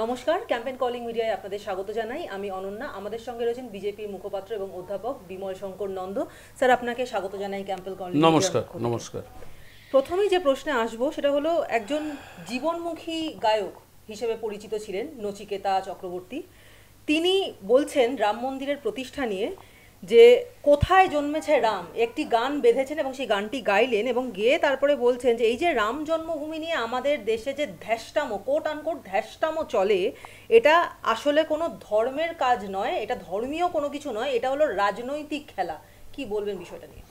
নমস্কার, campaign calling মিডিয়ায় আপনাদের স্বাগত জানাই। আমি অনন্যা। আমাদের সঙ্গে রয়েছেন বিজেপির মুখপাত্র এবং অধ্যাপক বিমল শঙ্কর নন্দ। স্যার, আপনাকে স্বাগত জানাই ক্যাম্পেইন কলিং। নমস্কার। নমস্কার। প্রথমেই যে প্রশ্নে আসবো সেটা হলো, একজন জীবনমুখী গায়ক হিসেবে পরিচিত ছিলেন নচিকেতা চক্রবর্তী। তিনি বলছেন রাম মন্দিরের প্রতিষ্ঠা নিয়ে যে কোথায় জন্মেছে রাম একটি গান বেঁধেছেন এবং সেই গানটি গাইলেন এবং গেয়ে তারপরে বলছেন যে এই যে রাম জন্মভূমি নিয়ে আমাদের দেশে যে ধ্যাসটামো, কোট আনকোট ধ্যাসটামো চলে, এটা আসলে কোনো ধর্মের কাজ নয়, এটা ধর্মীয় কোনো কিছু নয়, এটা হলো রাজনৈতিক খেলা। কি বলবেন বিষয়টা নিয়ে?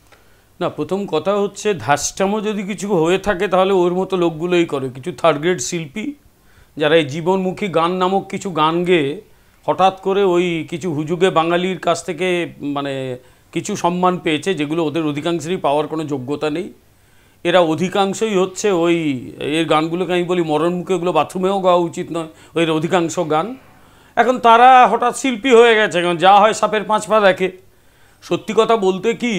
না, প্রথম কথা হচ্ছে ধ্যাসটামো যদি কিছু হয়ে থাকে তাহলে ওর মতো লোকগুলোই করে। কিছু থার্ড গ্রেড শিল্পী যারা এই জীবনমুখী গান নামক কিছু গান গেয়ে হঠাৎ করে ওই কিছু হুজুগে বাঙালির কাছ থেকে মানে কিছু সম্মান পেয়েছে, যেগুলো ওদের অধিকাংশেরই পাওয়ার কোনো যোগ্যতা নেই। এরা অধিকাংশই হচ্ছে ওই এর গানগুলোকে আমি বলি মরণমুখে, ওগুলো বাথরুমেও গাওয়া উচিত নয় ওই অধিকাংশ গান। এখন তারা হঠাৎ শিল্পী হয়ে গেছে, কারণ যা হয় সাপের 5 পা দেখে। সত্যি কথা বলতে কি,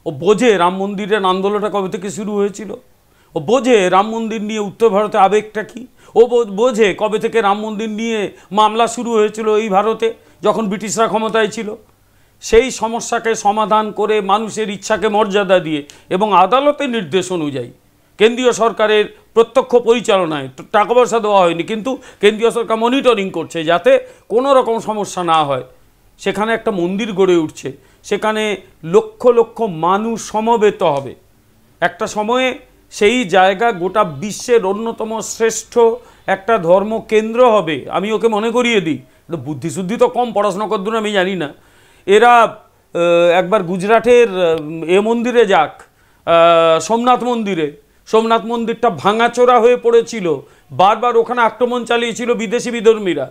ও বোঝে রাম মন্দিরের আন্দোলনটা কবে থেকে শুরু হয়েছিল, ও বোঝে রাম মন্দির নিয়ে উত্তর ভারতে আবেগটা কী, ও বোঝে কবে থেকে রাম মন্দির নিয়ে মামলা শুরু হয়েছিল এই ভারতে যখন ব্রিটিশরা ক্ষমতায় ছিল। সেই সমস্যাকে সমাধান করে মানুষের ইচ্ছাকে মর্যাদা দিয়ে এবং আদালতের নির্দেশ অনুযায়ী কেন্দ্রীয় সরকারের প্রত্যক্ষ পরিচালনায়, টাকা পয়সা দেওয়া হয়নি কিন্তু কেন্দ্রীয় সরকার মনিটরিং করছে যাতে কোনো রকম সমস্যা না হয়, সেখানে একটা মন্দির গড়ে উঠছে। সেখানে লক্ষ লক্ষ মানুষ সমবেত হবে। একটা সময়ে সেই জায়গা গোটা বিশ্বের অন্যতম শ্রেষ্ঠ একটা ধর্মকেন্দ্র হবে। আমি ওকে মনে করিয়ে দিই, বুদ্ধিশুদ্ধি তো কম, পড়াশোনা করতে আমি জানি না। এরা একবার গুজরাটের এ মন্দিরে যাক, সোমনাথ মন্দিরে। সোমনাথ মন্দিরটা ভাঙাচোরা হয়ে পড়েছিল, বারবার ওখানে আক্রমণ চালিয়েছিল বিদেশি বিধর্মীরা।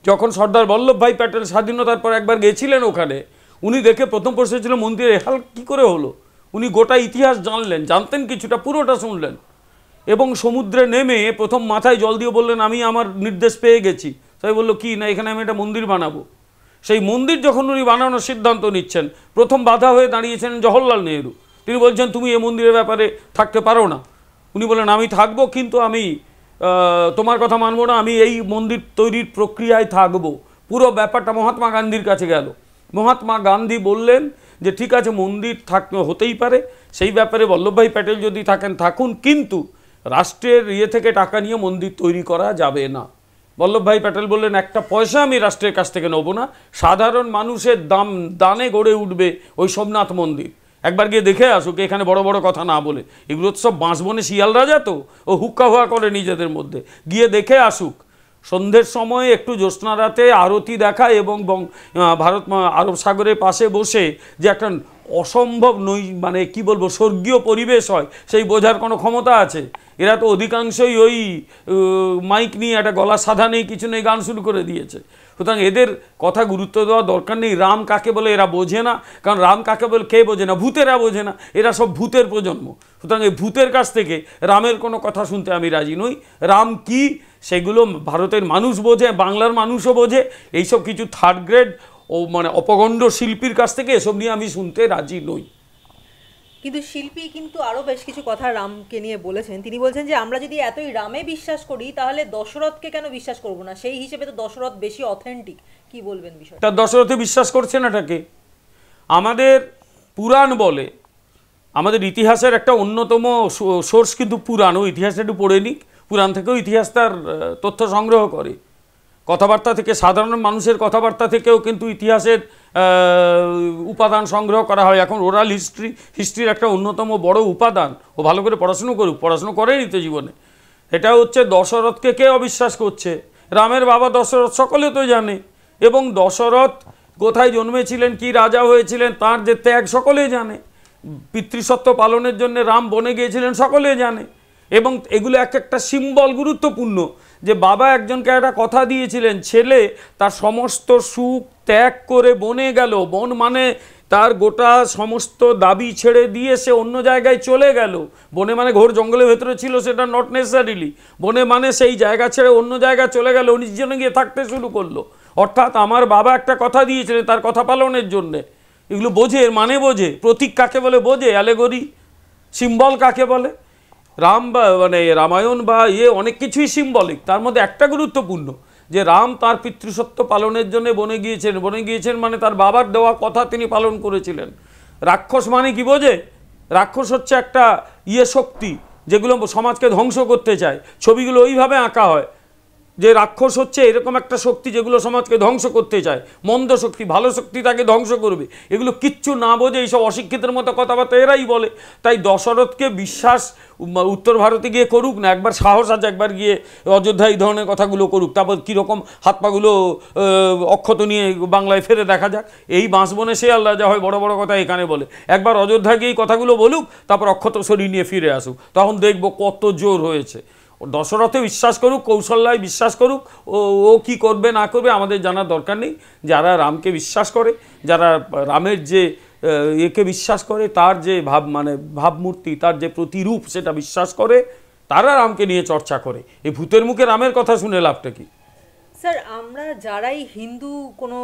যখন সর্দার বল্লভভাই প্যাটেল স্বাধীনতার পর একবার গেছিলেন ওখানে, উনি দেখে প্রথম প্রশ্ন ছিল মন্দিরের হাল কী করে হলো। উনি গোটা ইতিহাস জানতেন কিছুটা, পুরোটা শুনলেন এবং সমুদ্রে নেমে প্রথম মাথায় জল দিয়ে বললেন আমি আমার নির্দেশ পেয়ে গেছি। তাই বললো কি না, এখানে আমি একটা মন্দির বানাবো। সেই মন্দির যখন উনি বানানোর সিদ্ধান্ত নিচ্ছেন, প্রথম বাধা হয়ে দাঁড়িয়েছেন জওহরলাল নেহরু। তিনি বলছেন তুমি এই মন্দিরের ব্যাপারে থাকতে পারো না। উনি বলেন আমি থাকবো, কিন্তু আমি তোমার কথা মানবো না, আমি এই মন্দির তৈরির প্রক্রিয়ায় থাকবো। পুরো ব্যাপারটা মহাত্মা গান্ধীর কাছে গেল। মহাত্মা গান্ধী বললেন যে ঠিক আছে, মন্দির হতেই পারে, সেই ব্যাপারে বল্লভভাই প্যাটেল যদি থাকেন থাকুন, কিন্তু রাষ্ট্রের থেকে টাকা নিয়ে মন্দির তৈরি করা যাবে না। বল্লভভাই প্যাটেল বললেন একটা পয়সা আমি রাষ্ট্রের কাছ থেকে নেবো না, সাধারণ মানুষের দানে গড়ে উঠবে ওই সোমনাথ মন্দির। একবার গিয়ে দেখে আসুক, এখানে বড় বড় কথা না বলে। এগুলো তো সব বাঁশবনে শিয়াল রাজা, তো ও হুক্কা হুয়া করে নিজেদের মধ্যে। গিয়ে দেখে আসুক। সন্ধ্যের সময় একটু জ্যোৎস্না রাতে আরতি দেখা এবং ভারত আরব সাগরের পাশে বসে যে একটা অসম্ভব মানে কি বলবো স্বর্গীয় পরিবেশ হয়, সেই বোঝার কোনো ক্ষমতা আছে? এরা তো অধিকাংশই ওই মাইক নিয়ে একটা গলা সাধা নেই, কিছু নেই, গান শুরু করে দিয়েছে। সুতরাং এদের কথা গুরুত্ব দেওয়া দরকার নেই। রাম কাকে বলে এরা বোঝে না, কারণ রাম কাকে বলে কে বোঝে না? ভূতেরা বোঝে না। এরা সব ভূতের প্রজন্ম। সুতরাং এই ভূতের কাছ থেকে রামের কোনো কথা শুনতে আমি রাজি নই। রাম কি সেগুলো ভারতের মানুষ বোঝে, বাংলার মানুষও বোঝে। এইসব কিছু থার্ড গ্রেড ও মানে অপগণ্ড শিল্পীর কাছ থেকে এসব নিয়ে আমি শুনতে রাজি নই। কিন্তু শিল্পী কিন্তু আরো বেশ কিছু কথা রামকে নিয়ে বলেছেন। তিনি বলছেন যে আমরা যদি এতই রামে বিশ্বাস করি তাহলে দশরথকে কেন বিশ্বাস করব না? সেই হিসেবে তো দশরথ বেশি অথেন্টিক। কি বলবেন বিষয়টা? তার দশরথে বিশ্বাস করছে না এটাকে। আমাদের পুরাণ বলে, আমাদের ইতিহাসের একটা অন্যতম সোর্স কিন্তু পুরাণ। ও ইতিহাসটা একটু পড়ে নিক। পুরাণ থেকেও ইতিহাস তার তথ্য সংগ্রহ করে। কথাবার্তা থেকে, সাধারণ মানুষের কথাবার্তা থেকেও কিন্তু ইতিহাসের উপাদান সংগ্রহ করা হয়। এখন ওরাল হিস্ট্রির একটা অন্যতম বড় উপাদান। ও ভালো করে পড়াশুনো করুক, পড়াশুনো করেনি তো জীবনে। এটা হচ্ছে দশরথকে কে অবিশ্বাস করছে? রামের বাবা দশরথ সকলে তো জানে, এবং দশরথ কোথায় জন্মেছিলেন, কি রাজা হয়েছিলেন, তার যে ত্যাগ সকলে জানে। পিতৃসত্ত্ব পালনের জন্য রাম বনে গিয়েছিলেন সকলে জানে। এবং এগুলো এক একটা সিম্বল গুরুত্বপূর্ণ, যে বাবা একজনকে একটা কথা দিয়েছিলেন, ছেলে তার সমস্ত সুখ ত্যাগ করে বনে গেল। বন মানে তার গোটা সমস্ত দাবি ছেড়ে দিয়ে সে অন্য জায়গায় চলে গেল। বনে মানে ঘোর জঙ্গলের ভেতরে ছিল, সেটা নট নেসেসারিলি। বনে মানে সেই জায়গা ছেড়ে অন্য জায়গায় চলে গেল, নিজজনে গিয়ে থাকতে শুরু করলো। অর্থাৎ আমার বাবা একটা কথা দিয়েছিলেন, তার কথা পালনের জন্যে। এগুলো বোঝে, এর মানে বোঝে। প্রতীক কাকে বলে বোঝে, অ্যালেগরি সিম্বল কাকে বলে। রাম বা মানে রামায়ণ বা অনেক কিছুই সিম্বলিক, তার মধ্যে একটা গুরুত্বপূর্ণ যে রাম তার পিতৃসত্য পালনের জন্য বনে গিয়েছেন মানে তার বাবার দেওয়া কথা তিনি পালন করেছিলেন। রাক্ষস মানে কি বোঝে? রাক্ষস হচ্ছে একটা শক্তি যেগুলো সমাজকে ধ্বংস করতে চায়। ছবিগুলো ওইভাবে আঁকা হয় যে রাক্ষস হচ্ছে এরকম একটা শক্তি যেগুলো সমাজকে ধ্বংস করতে চায়, মন্দ শক্তি, ভালো শক্তি তাকে ধ্বংস করবে। এগুলো কিচ্ছু না বোঝে এইসব অশিক্ষিতের মতো কথাবার্তা এরাই বলে। তাই দশরথকে বিশ্বাস উত্তর ভারতে গিয়ে করুক না, একবার সাহস আছে একবার গিয়ে অযোধ্যা এই ধরনের কথাগুলো করুক, তারপর কীরকম হাত পাগুলো অক্ষত নিয়ে বাংলায় ফেরে দেখা যাক। এই বাঁশবনে সে আল্লাহ যা হয় বড় বড় কথা এখানে বলে, একবার অযোধ্যা গিয়ে এই কথাগুলো বলুক, তারপর অক্ষত শরীর নিয়ে ফিরে আসুক, তখন দেখবো কত জোর হয়েছে। দশরথে বিশ্বাস করুক, কৌশল্যায় বিশ্বাস করুক, ও কি করবে না করবে আমাদের জানার দরকার নেই। যারা রামকে বিশ্বাস করে, যারা রামের যে একে বিশ্বাস করে, তার যে ভাবমূর্তি, তার যে প্রতিরূপ সেটা বিশ্বাস করে, তারা রামকে নিয়ে চর্চা করে। এই ভূতের মুখে রামের কথা শুনে লাভটা কি? স্যার, আমরা যারাই হিন্দু কোনো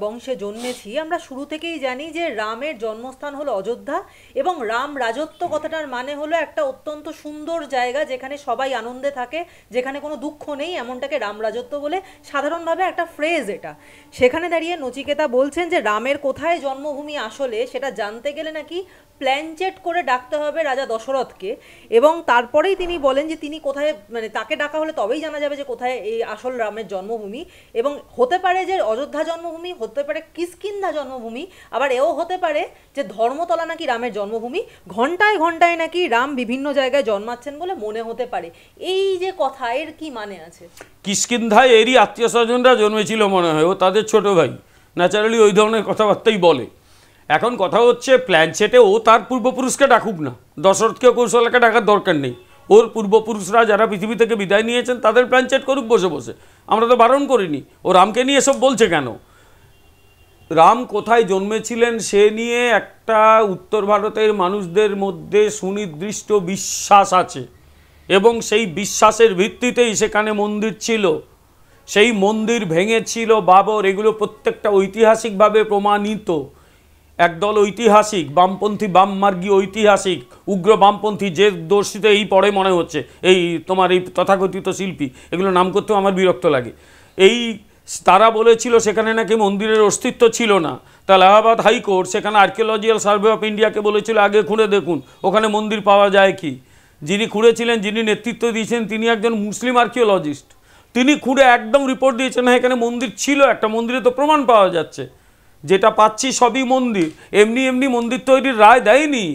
বংশে জন্মেছি, আমরা শুরু থেকেই জানি যে রামের জন্মস্থান হলো অযোধ্যা, এবং রাম রাজত্ব কথাটার মানে হলো একটা অত্যন্ত সুন্দর জায়গা যেখানে সবাই আনন্দে থাকে, যেখানে কোনো দুঃখ নেই, এমনটাকে রাম রাজত্ব বলে সাধারণভাবে একটা ফ্রেজ এটা। সেখানে দাঁড়িয়ে নচিকেতা বলছেন যে রামের কোথায় জন্মভূমি আসলে সেটা জানতে গেলে নাকি প্ল্যানচেট করে ডাকতে হবে রাজা দশরথকে, এবং তারপরেই তিনি বলেন যে তিনি কোথায়, মানে তাকে ডাকা হলে তবেই জানা যাবে যে কোথায় এই আসল রামের জন্মভূমি। এবং হতে পারে যে অযোধ্যা জন্মভূমি, হতে পারে কিষ্কিন্ধা জন্মভূমি, আবার এও হতে পারে যে ধর্মতলা নাকি রামের জন্মভূমি, ঘন্টায় ঘন্টায় নাকি রাম বিভিন্ন জায়গায় জন্মাচ্ছেন বলে মনে হতে পারে। এই যে কথা, এর কি মানে আছে? কিষ্কিন্ধায় এরই আত্মীয় স্বজনরা জন্মেছিল মনে হয়, ও তাদের ছোট ভাই, ন্যাচারালি ওই ধরনের কথাবার্তাই বলে। এখন কথা হচ্ছে প্ল্যানচেটে ও তার পূর্বপুরুষকে ডাকুক না, দশরথকে কৌশলকে ডাকার দরকার নেই। ওর পূর্বপুরুষরা যারা পৃথিবী থেকে বিদায় নিয়েছেন তাদের প্ল্যানচেট করুক বসে বসে, আমরা তো বারণ করিনি। ও রামকে নিয়ে এসব বলছে কেন? রাম কোথায় জন্মেছিলেন সে নিয়ে একটা উত্তর ভারতের মানুষদের মধ্যে সুনির্দিষ্ট বিশ্বাস আছে, এবং সেই বিশ্বাসের ভিত্তিতেই সেখানে মন্দির ছিল। সেই মন্দির ভেঙেছিল বাবর, এগুলো প্রত্যেকটা ঐতিহাসিকভাবে প্রমাণিত। একদল ঐতিহাসিক, বামপন্থী, বামমার্গী ঐতিহাসিক, উগ্র বামপন্থী, যে দর্শিতে এই পড়ে মনে হচ্ছে এই তোমার এই তথাকথিত শিল্পী, এগুলো নাম করতেও আমার বিরক্ত লাগে। এই তারা বলেছিল সেখানে নাকি মন্দিরের অস্তিত্ব ছিল না। তা এলাহাবাদ হাইকোর্ট সেখানে আর্কিওলজিক্যাল সার্ভে অফ ইন্ডিয়াকে বলেছিল আগে খুঁড়ে দেখুন ওখানে মন্দির পাওয়া যায় কি। যিনি খুঁড়েছিলেন, যিনি নেতৃত্ব দিয়েছেন, তিনি একজন মুসলিম আর্কিওলজিস্ট। তিনি খুঁড়ে একদম রিপোর্ট দিয়েছেন, হ্যাঁ এখানে মন্দির ছিল, একটা মন্দিরে তো প্রমাণ পাওয়া যাচ্ছে। যেটা পাচ্ছি সবই মন্দির। এমনি এমনি মন্দির তৈরির রায় দেয়নি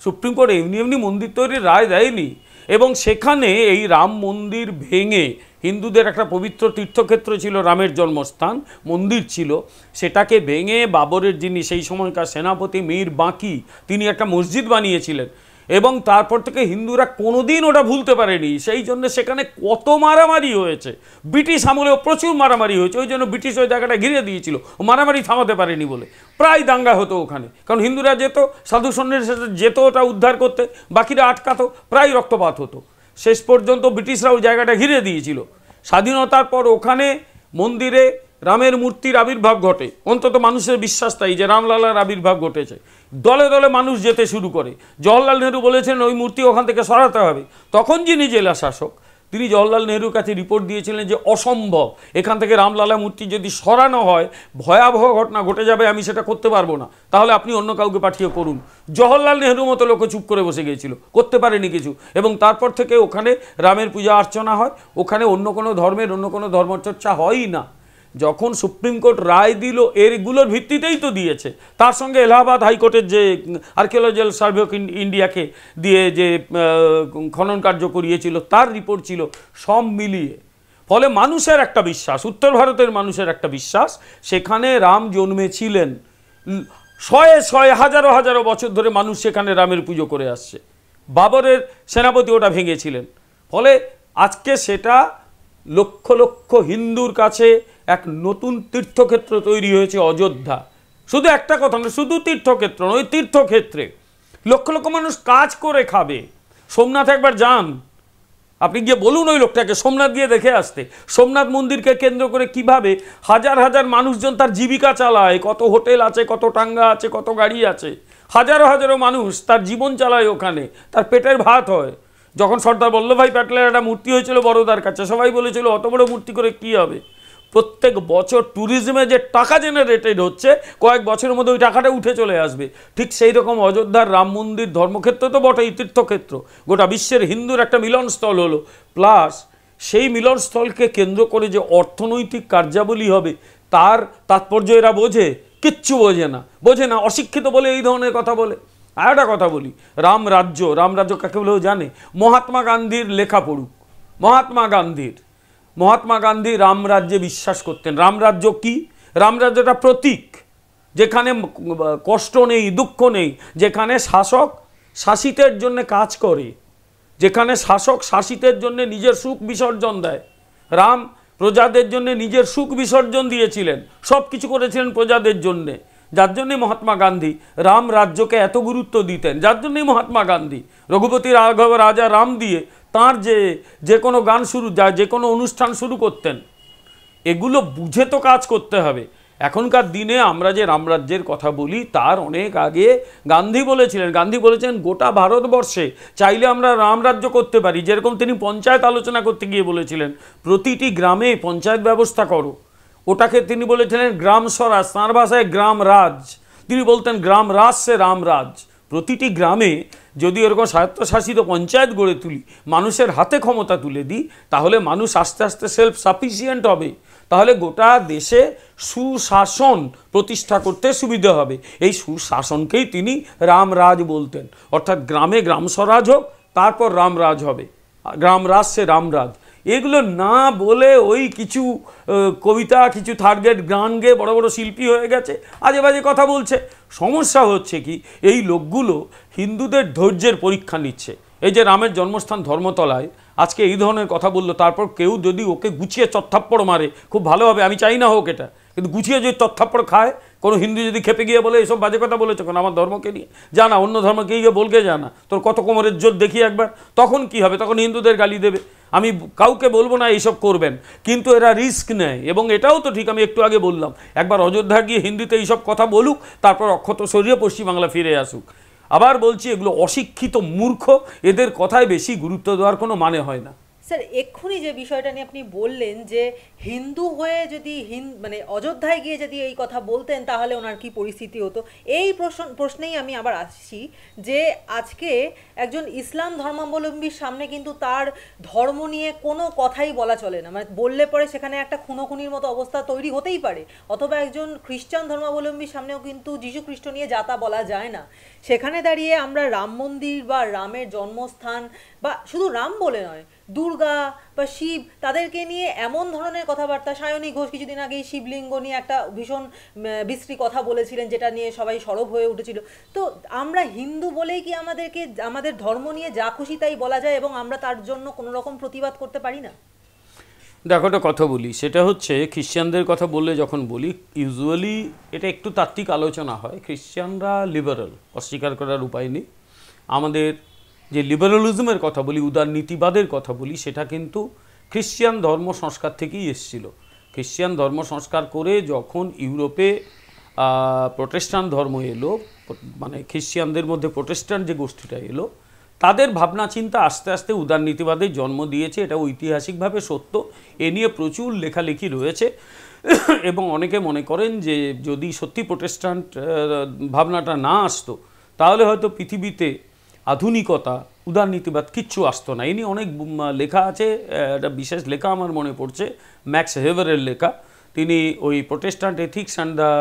সুপ্রিম কোর্ট, এমনি এমনি মন্দির তৈরির রায় দেয়নি। এবং সেখানে এই রাম মন্দির ভেঙে, হিন্দুদের একটা পবিত্র তীর্থক্ষেত্র ছিল, রামের জন্মস্থান, মন্দির ছিল, সেটাকে ভেঙে বাবরের যিনি সেই সময়কার সেনাপতি মীর বাঁকি, তিনি একটা মসজিদ বানিয়েছিলেন। এবং তারপর থেকে হিন্দুরা কোনোদিন ওটা ভুলতে পারেনি। সেই জন্য সেখানে কত মারামারি হয়েছে, ব্রিটিশ আমলেও প্রচুর মারামারি হয়েছে। ওই জন্য ব্রিটিশ ওই জায়গাটা ঘিরে দিয়েছিল, মারামারি থামাতে পারেনি বলে। প্রায় দাঙ্গা হতো ওখানে, কারণ হিন্দুরা যেত, সাধু সন্ন্যাসীর সাথে যেত ওটা উদ্ধার করতে, বাকিরা আটকাতো, প্রায় রক্তপাত হতো। শেষ পর্যন্ত ব্রিটিশরা ওই জায়গাটা ঘিরে দিয়েছিল। স্বাধীনতার পর ওখানে মন্দিরে রামের মূর্তির আবির্ভাব ঘটে, অন্তত মানুষের বিশ্বাস তাই যে রামলালার আবির্ভাব ঘটেছে। দলে দলে মানুষ যেতে শুরু করে। জওহরলাল নেহরু বলেছেন ওই মূর্তি ওখান থেকে সরাতে হবে। তখন যিনি জেলা শাসক, তিনি জওহরলাল নেহরুর কাছে রিপোর্ট দিয়েছিলেন যে অসম্ভব, এখান থেকে রামলালা মূর্তি যদি সরানো হয় ভয়াবহ ঘটনা ঘটে যাবে, আমি সেটা করতে পারবো না, তাহলে আপনি অন্য কাউকে পাঠিয়ে করুন। জওহরলাল নেহরুর মতো লোক চুপ করে বসে গিয়েছিল, করতে পারেনি কিছু। এবং তারপর থেকে ওখানে রামের পূজা অর্চনা হয়, ওখানে অন্য কোনো ধর্মের অন্য কোনো ধর্মচর্চা হয়ই না। যখন সুপ্রিম কোর্ট রায় দিল এরগুলোর ভিত্তিতেই তো দিয়েছে। তার সঙ্গে এলাহাবাদ হাইকোর্টের যে আর্কিওলজিক্যাল সার্ভে অফ ইন্ডিয়াকে দিয়ে যে খনন কার্য করিয়েছিল তার রিপোর্ট ছিল, সব মিলিয়ে। ফলে মানুষের একটা বিশ্বাস, উত্তর ভারতের মানুষের একটা বিশ্বাস, সেখানে রাম জন্মেছিলেন। শয়ে শয়ে হাজারো হাজারো বছর ধরে মানুষ সেখানে রামের পুজো করে আসছে। বাবরের সেনাপতি ওটা ভেঙেছিলেন। ফলে আজকে সেটা লক্ষ লক্ষ হিন্দুর কাছে এক নতুন তীর্থক্ষেত্র তৈরি হয়েছে অযোধ্যা। শুধু একটা কথা নয়, শুধু তীর্থক্ষেত্র নয়, ওই তীর্থক্ষেত্রে লক্ষ লক্ষ মানুষ কাজ করে খাবে। সোমনাথ একবার যান, আপনি গিয়ে বলুন ওই লোকটাকে সোমনাথ গিয়ে দেখে আসতে। সোমনাথ মন্দিরকে কেন্দ্র করে কিভাবে হাজার হাজার মানুষজন তার জীবিকা চালায়, কত হোটেল আছে, কত টাঙ্গা আছে, কত গাড়ি আছে, হাজারো হাজারো মানুষ তার জীবন চালায় ওখানে, তার পেটের ভাত হয়। যখন সর্দার বল্লভভাই প্যাটেলের একটা মূর্তি হয়েছিল বড়দার কাছে, সবাই বলেছিল অত বড় মূর্তি করে কি হবে। প্রত্যেক বছর ট্যুরিজমে যে টাকা জেনারেটেড হচ্ছে কয়েক বছরের মধ্যে ওই টাকাটা উঠে চলে আসবে। ঠিক সেই রকম অযোধ্যার রাম মন্দির ধর্মক্ষেত্র তো বটেই, তীর্থক্ষেত্র, গোটা বিশ্বের হিন্দুর একটা মিলনস্থল হলো, প্লাস সেই মিলনস্থলকে কেন্দ্র করে যে অর্থনৈতিক কার্যাবলী হবে তার তাৎপর্য এরা বোঝে? কিচ্ছু বোঝে না, অশিক্ষিত বলে এই ধরনের কথা বলে। আর একটা কথা বলি, রামরাজ্য কাকে বলেও জানে? মহাত্মা গান্ধীর লেখা পড়ুক, মহাত্মা গান্ধী রামরাজ্যে বিশ্বাস করতেন। রামরাজ্য কি? রামরাজ্যটা প্রতীক, যেখানে কষ্ট নেই, দুঃখ নেই, যেখানে শাসক শাসিতের জন্য কাজ করে, যেখানে শাসক শাসিতের জন্য নিজের সুখ বিসর্জন দেয়। রাম প্রজাদের জন্য নিজের সুখ বিসর্জন দিয়েছিলেন, সব কিছু করেছিলেন প্রজাদের জন্যে, যার জন্যই মহাত্মা গান্ধী রাম রাজ্যকে এত গুরুত্ব দিতেন, যার জন্যই মহাত্মা গান্ধী রঘুপতি রাঘব রাজা রাম দিয়ে তাঁর যে কোনো গান শুরু, যে কোনো অনুষ্ঠান শুরু করতেন। এগুলো বুঝে তো কাজ করতে হবে। এখনকার দিনে আমরা যে রামরাজ্যের কথা বলি তার অনেক আগে গান্ধী বলেছেন গোটা ভারতবর্ষে চাইলে আমরা রামরাজ্য করতে পারি। যেরকম তিনি পঞ্চায়েত আলোচনা করতে গিয়ে বলেছিলেন প্রতিটি গ্রামে পঞ্চায়েত ব্যবস্থা করো, ওটাকে তিনি বলেছিলেন গ্রাম স্বরাজ, তাঁর ভাষায় গ্রাম রাজ। তিনি বলতেন গ্রাম রাজ সে রামরাজ। প্রতিটি গ্রামে যদি এরকম স্বায়ত্তশাসিত পঞ্চায়েত গড়ে তুলি, মানুষের হাতে ক্ষমতা তুলে দিই, তাহলে মানুষ আস্তে আস্তে সেলফ সাফিসিয়েন্ট হবে, তাহলে গোটা দেশে সুশাসন প্রতিষ্ঠা করতে সুবিধা হবে। এই সুশাসনকেই তিনি রামরাজ বলতেন, অর্থাৎ গ্রামে গ্রাম স্বরাজ হোক, তারপর রামরাজ হবে, গ্রামরাজ সে রামরাজ। এগুলো না বলে ওই কিছু কবিতা, কিছু থার্ড গ্রেড গান গেয়ে বড় বড় শিল্পী হয়ে গেছে, আজে বাজে কথা বলছে। সমস্যা হচ্ছে কি, এই লোকগুলো হিন্দুদের ধৈর্যের পরীক্ষা নিচ্ছে। এই যে রামের জন্মস্থান ধর্মতলায় আজকে এই ধরনের কথা বললো, তারপর কেউ যদি ওকে গুছিয়ে চত্থাপ্পড় মারে, খুব ভালো হবে, আমি চাই না হোক এটা, কিন্তু গুছিয়ে যদি চত্থাপ্পড় খায়, কোনো হিন্দু যদি খেপে গিয়ে বলে এসব বাজে কথা বলেছে কেন আমার ধর্মকে নিয়ে, জানা অন্য ধর্মকে গিয়ে বলকে জানা তোর কত কোমরের জোর দেখি একবার, তখন কি হবে? তখন হিন্দুদের গালি দেবে। আমি কাউকে বলবো না এইসব করবেন, কিন্তু এরা রিস্ক নেয়। এবং এটাও তো ঠিক, আমি একটু আগে বললাম, একবার অযোধ্যা গিয়ে হিন্দিতে এইসব কথা বলুক, তারপর অক্ষত সরিয়ে পশ্চিমবাংলা ফিরে আসুক। আবার বলছি, এগুলো অশিক্ষিত মূর্খ, এদের কথায় বেশি গুরুত্ব দেওয়ার কোনো মানে হয় না। স্যার, এক্ষুনি যে বিষয়টা নিয়ে আপনি বললেন যে হিন্দু হয়ে যদি মানে অযোধ্যায় গিয়ে যদি এই কথা বলতেন তাহলে ওনার কি পরিস্থিতি হতো, এই প্রশ্নেই আমি আবার আসছি যে আজকে একজন ইসলাম ধর্মাবলম্বীর সামনে কিন্তু তার ধর্ম নিয়ে কোনো কথাই বলা চলে না, মানে বললে পরে সেখানে একটা খুনোখুনির মতো অবস্থা তৈরি হতেই পারে। অথবা একজন খ্রিস্টান ধর্মাবলম্বীর সামনেও কিন্তু যীশু খ্রিস্ট নিয়ে যাতা বলা যায় না। সেখানে দাঁড়িয়ে আমরা রাম মন্দির বা রামের জন্মস্থান, বা শুধু রাম বলে নয়, দুর্গা বা শিব, তাদেরকে নিয়ে এমন ধরনের কথাবার্তা, সায়নী ঘোষ কিছুদিন আগেই শিবলিঙ্গ নিয়ে একটা ভীষণ বিশ্রী কথা বলেছিলেন, যেটা নিয়ে সবাই সরব হয়ে উঠেছিল। তো আমরা হিন্দু বলেই কি আমাদের ধর্ম নিয়ে যা খুশি তাই বলা যায় এবং আমরা তার জন্য কোনো রকম প্রতিবাদ করতে পারি না? দেখো, একটা কথা বলি, সেটা হচ্ছে খ্রিশ্চানদের কথা বললে যখন বলি, ইউজুয়ালি এটা একটু তাত্ত্বিক আলোচনা হয়। খ্রিশ্চানরা লিবারাল, অস্বীকার করার উপায় নেই। আমাদের যে লিবারালিজমের কথা বলি, উদারনীতিবাদের কথা বলি, সেটা কিন্তু খ্রিশ্চান ধর্ম সংস্কার থেকেই এসেছিল। খ্রিশ্চান ধর্ম সংস্কার করে যখন ইউরোপে প্রোটেস্ট্যান্ট ধর্ম এলো, মানে খ্রিশ্চানদের মধ্যে প্রোটেস্ট্যান্ট যে গোষ্ঠীটা এলো, তাদের ভাবনা চিন্তা আস্তে আস্তে উদারনীতিবাদের জন্ম দিয়েছে। এটা ঐতিহাসিকভাবে সত্য, এ নিয়ে প্রচুর লেখালেখি রয়েছে। এবং অনেকে মনে করেন যে যদি সত্যি প্রোটেস্ট্যান্ট ভাবনাটা না আসতো, তাহলে হয়তো পৃথিবীতে আধুনিকতা, উদারনীতিবাদ কিচ্ছু আসতো না। এ নিয়ে অনেক লেখা আছে। একটা বিশেষ লেখা আমার মনে পড়ছে, ম্যাক্স হেভারের লেখা। তিনি ওই Protestant ethics and the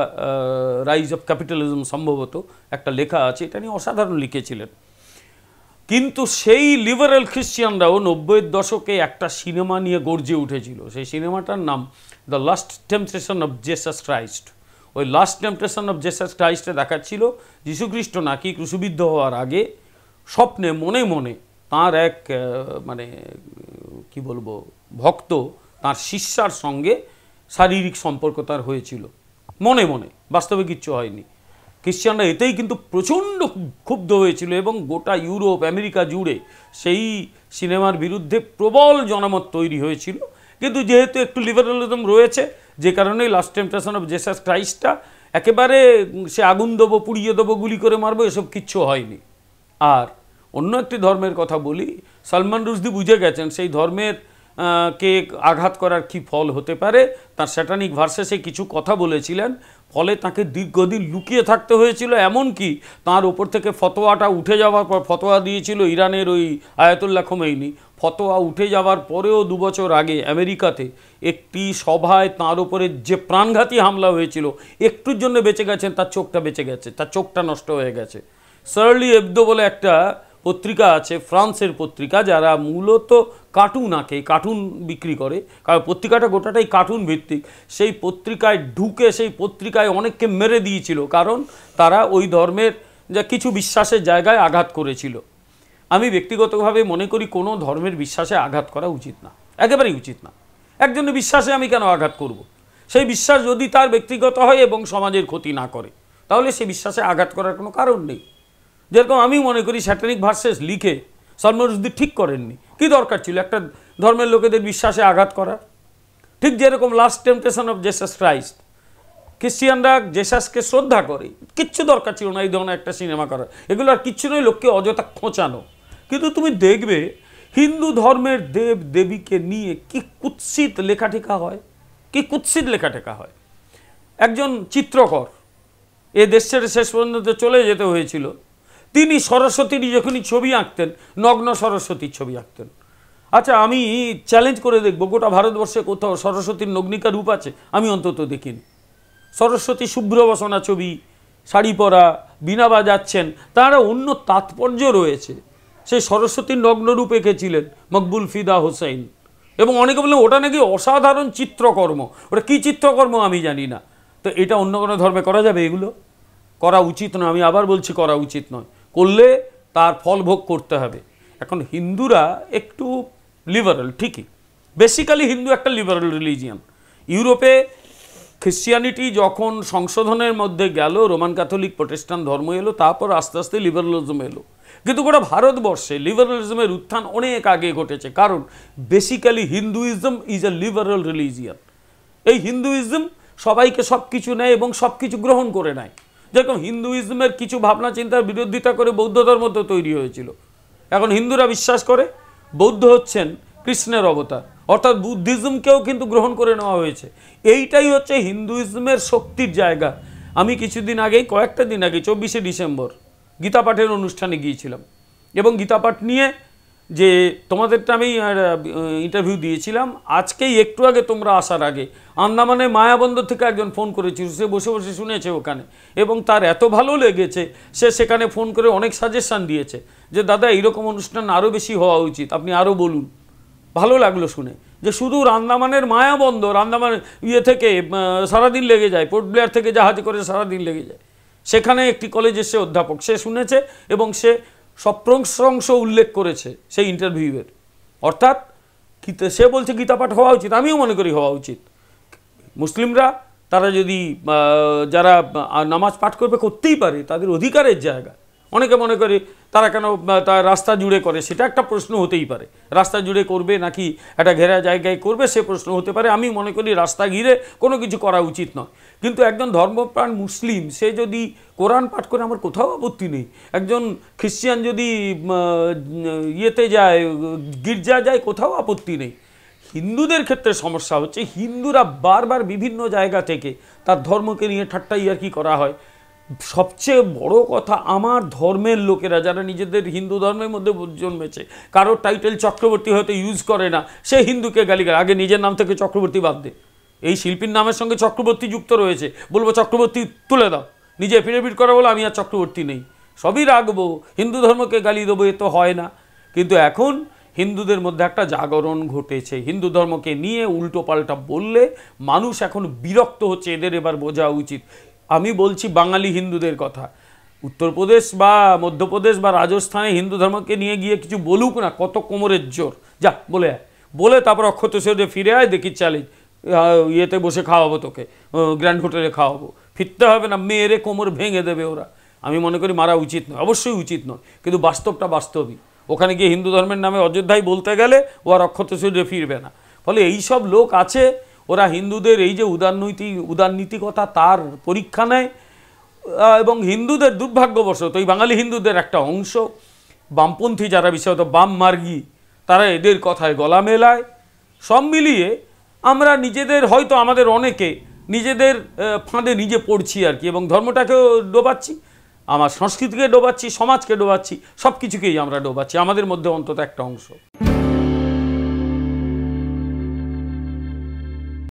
rise of capitalism সম্ভবত একটা লেখা আছে, এটা নিয়ে অসাধারণ লিখেছিলেন। কিন্তু সেই লিবারেল খ্রিশ্চানরাও 90-এর দশকে একটা সিনেমা নিয়ে গর্জে উঠেছিল। সেই সিনেমাটার নাম the last temptation of Jesus Christ. ওই লাস্ট টেম্পটেশন অফ জেসাস ক্রাইস্টে দেখাচ্ছিল যীশুখ্রিস্ট নাকি ক্রুশবিদ্ধ হওয়ার আগে স্বপ্নে মনে মনে তাঁর এক মানে কি বলবো ভক্ত, তাঁর শিষ্যার সঙ্গে শারীরিক সম্পর্ক তার হয়েছিল মনে মনে, বাস্তবে কিচ্ছু হয়নি। খ্রিশ্চানরা এতেই কিন্তু প্রচণ্ড ক্ষুব্ধ হয়েছিল এবং গোটা ইউরোপ, আমেরিকা জুড়ে সেই সিনেমার বিরুদ্ধে প্রবল জনমত তৈরি হয়েছিল। কিন্তু যেহেতু একটু লিবারালিজম রয়েছে, যে কারণে লাস্ট টেম্পটেশন অফ জেসাস ক্রাইস্টটা একেবারে সে আগুন দেবো, পুড়িয়ে দেবো, গুলি করে মারবো, এসব কিচ্ছু হয়নি। আর অন্য একটি ধর্মের কথা বলি, সালমান রুশদি বুঝে গেছেন সেই ধর্মের কে আঘাত করার কি ফল হতে পারে, তার স্যাটানিক ভার্সেসে কিছু কথা বলেছিলেন, ফলে তাকে দীর্ঘদিন লুকিয়ে থাকতে হয়েছিল। এমনকি তার ওপর থেকে ফতোয়াটা উঠে যাওয়ার পর, ফতোয়া দিয়েছিল ইরানের ওই আয়াতুল্লাহ খোমেনি, ফতোয়া উঠে যাওয়ার পরেও 2 বছর আগে আমেরিকাতে একটি সভায় তার উপরে যে প্রাণঘাতী হামলা হয়েছিল, একটুর জন্য বেঁচে গেছেন, তার চোখটা বেঁচে গেছে, তার চোখটা নষ্ট হয়ে গেছে। শার্লি এবদো বলে একটা পত্রিকা আছে, ফ্রান্সের পত্রিকা, যারা মূলত কার্টুন আঁকে, কার্টুন বিক্রি করে, কারণ পত্রিকাটা গোটাটাই কার্টুন ভিত্তিক। সেই পত্রিকায় ঢুকে সেই পত্রিকায় অনেককে মেরে দিয়েছিল, কারণ তারা ওই ধর্মের যা কিছু বিশ্বাসের জায়গায় আঘাত করেছিল। আমি ব্যক্তিগতভাবে মনে করি কোনো ধর্মের বিশ্বাসে আঘাত করা উচিত না, একেবারেই উচিত না। একজনের বিশ্বাসে আমি কেন আঘাত করব? সেই বিশ্বাস যদি তার ব্যক্তিগত হয় এবং সমাজের ক্ষতি না করে, তাহলে সেই বিশ্বাসে আঘাত করার কোনো কারণ নেই। যেরকম আমি মনে করি স্যাটানিক ভার্সেস লিখে সলমান রুশদি ঠিক করেননি। কি দরকার ছিল একটা ধর্মের লোকেদের বিশ্বাসে আঘাত করার? ঠিক যেরকম last temptation of Jesus Christ, খ্রিস্টিয়ানরা জেসাসকে শ্রদ্ধা করে, কিচ্ছু দরকার ছিল না এই ধরনের একটা সিনেমা করার। এগুলো আর কিচ্ছু নয়, লোককে অযথা খোঁচানো। কিন্তু তুমি দেখবে হিন্দু ধর্মের দেব দেবীকে নিয়ে কি কুৎসিত লেখাটেখা হয়, কি কুৎসিত লেখাটেখা হয়। একজন চিত্রকর, এ দেশ ছেড়ে শেষ পর্যন্ত চলে যেতে হয়েছিল, তিনি সরস্বতীর যখনই ছবি আঁকতেন, নগ্ন সরস্বতীর ছবি আঁকতেন। আচ্ছা, আমি চ্যালেঞ্জ করে দেখব, গোটা ভারতবর্ষে কোথাও সরস্বতীর নগ্নিকা রূপ আছে? আমি অন্তত দেখিনি। সরস্বতী শুভ্র বসনা ছবি, শাড়ি পরা, বীণা বাজাচ্ছেন, তারা অন্য তাৎপর্য রয়েছে। সেই সরস্বতীর নগ্নরূপ এঁকেছিলেন মকবুল ফিদা হোসেন, এবং অনেকে বললেন ওটা নাকি অসাধারণ চিত্রকর্ম। ওটা কী চিত্রকর্ম আমি জানি না। তো এটা অন্য কোনো ধর্মে করা যাবে? এগুলো করা উচিত নয়। আমি আবার বলছি, করা উচিত নয়। করলে তার ফল ভোগ করতে হবে। এখন হিন্দুরা একটু লিবারাল, ঠিকই, বেসিক্যালি হিন্দু একটা লিবারাল রিলিজিয়ান। ইউরোপে খ্রিশ্চিয়ানিটি যখন সংশোধনের মধ্যে গেল, রোমান ক্যাথলিক প্রোটেস্টান্ট ধর্ম এলো, তারপর আস্তে আস্তে লিবারালিজম এলো। কিন্তু গোটা ভারতবর্ষে লিবারালিজমের উত্থান অনেক আগে ঘটেছে, কারণ basically Hinduism is a liberal religion. এই হিন্দুইজম সবাইকে সব কিছু নেয় এবং সব কিছু গ্রহণ করে নেয়। যেরকম হিন্দুইজমের কিছু ভাবনা চিন্তার বিরোধিতা করে বৌদ্ধ ধর্ম তো তৈরি হয়েছিল। এখন হিন্দুরা বিশ্বাস করে বৌদ্ধ হচ্ছেন কৃষ্ণের অবতার, অর্থাৎ বুদ্ধিজমকেও কিন্তু গ্রহণ করে নেওয়া হয়েছে। এইটাই হচ্ছে হিন্দুইজমের শক্তির জায়গা। আমি কিছুদিন আগেই, কয়েকটা দিন আগে, 24শে ডিসেম্বর গীতা পাঠের অনুষ্ঠানে গিয়েছিলাম, এবং গীতা পাঠ নিয়ে যে তোমাদেরটা আমি ইন্টারভিউ দিয়েছিলাম, আজকেই একটু আগে তোমরা আসার আগে আন্দামানে মায়াবন্দর থেকে একজন ফোন করেছিল, সে বসে বসে শুনেছে ওখানে, এবং তার এত ভালো লেগেছে সে সেখানে ফোন করে অনেক সাজেশান দিয়েছে যে দাদা এইরকম অনুষ্ঠান আরও বেশি হওয়া উচিত, আপনি আরও বলুন। ভালো লাগলো শুনে যে শুধু আন্দামানের মায়াবন্দর, আন্দামান থেকে সারাদিন লেগে যায়, পোর্ট ব্লেয়ার থেকে জাহাজে করে সারাদিন লেগে যায়, সেখানে একটি কলেজের সে অধ্যাপক, সে শুনেছে এবং সে সপ্রংশ উল্লেখ করেছে সেই ইন্টারভিউয়ের। অর্থাৎ সে বলছে গীতা পাঠ হওয়া উচিত, আমিও মনে করি হওয়া উচিত। মুসলিমরা তারা যদি যারা নামাজ পাঠ করবে, করতেই পারে, তাদের অধিকারের জায়গা। অনেকে মনে করে তারা কেন তার রাস্তা জুড়ে করে, সেটা একটা প্রশ্ন হতেই পারে। রাস্তা জুড়ে করবে নাকি একটা ঘেরা জায়গায় করবে, সে প্রশ্ন হতে পারে। আমি মনে করি রাস্তা ঘিরে কোনো কিছু করা উচিত নয়। কিন্তু একজন ধর্মপ্রাণ মুসলিম সে যদি কোরআন পাঠ করে, আমার কোথাও আপত্তি নেই। একজন খ্রিস্টান যদি ইয়েতে যায়, গির্জা যায়, কোথাও আপত্তি নেই। হিন্দুদের ক্ষেত্রে সমস্যা হচ্ছে হিন্দুরা বারবার বিভিন্ন জায়গা থেকে তার ধর্মকে নিয়ে ঠাট্টা ইয়ার্কি করা হয়। সবচেয়ে বড় কথা, আমার ধর্মের লোকেরা যারা নিজেদের হিন্দু ধর্মের মধ্যে জন্মেছে, কারোর টাইটেল চক্রবর্তী হয়তো ইউজ করে না, সে হিন্দুকে গালিগালাজ, আগে নিজের নাম থেকে চক্রবর্তী বাদ দে। এই শিল্পীর নামের সঙ্গে চক্রবর্তী যুক্ত রয়েছে, বলবো চক্রবর্তী তুলে দাও, নিজে এফিডেভিট করা বলো আমি আর চক্রবর্তী নেই, সবই রাখবো, হিন্দু ধর্মকে গালি দেবো, এ তো হয় না। কিন্তু এখন হিন্দুদের মধ্যে একটা জাগরণ ঘটেছে, হিন্দু ধর্মকে নিয়ে উল্টো পাল্টা বললে মানুষ এখন বিরক্ত হচ্ছে, এদের এবার বোঝা উচিত। আমি বলছি বাঙালি হিন্দুদের কথা, উত্তরপ্রদেশ বা মধ্যপ্রদেশ বা রাজস্থানে হিন্দু ধর্মকে নিয়ে গিয়ে কিছু বলুক না, কত কোমরের জোর, যা বলে তারপর অক্ষত সেজে ফিরে আয়, দেখি চ্যালেঞ্জ, ইয়েতে বসে খাওয়াবো তোকে, গ্র্যান্ড হোটেলে খাওয়াবো, ফিরতে হবে না, মেয়েরে কোমর ভেঙে দেবে ওরা। আমি মনে করি মারা উচিত নয়, অবশ্যই উচিত নয়, কিন্তু বাস্তবটা বাস্তবই। ওখানে গিয়ে হিন্দু ধর্মের নামে অযোধ্যায় বলতে গেলে ও আর অক্ষত সেজে ফিরবে না। ফলে এই সব লোক আছে, ওরা হিন্দুদের এই যে উদারনীতিকতা তার পরীক্ষা নেয়, এবং হিন্দুদের দুর্ভাগ্যবশত এই বাঙালি হিন্দুদের একটা অংশ, বামপন্থী যারা বিশেষত বাম মার্গী, তারা এদের কথায় গলা মেলায় সব মিলিয়ে আমরা নিজেদের, হয়তো আমাদের অনেকে নিজেদের ফাঁদে নিজে পড়ছি আর কি, এবং ধর্মটাকেও ডোবাচ্ছি, আমার সংস্কৃতিকে ডোবাচ্ছি, সমাজকে ডোবাচ্ছি, সব কিছুকেই আমরা ডোবাচ্ছি, আমাদের মধ্যে অন্তত একটা অংশ।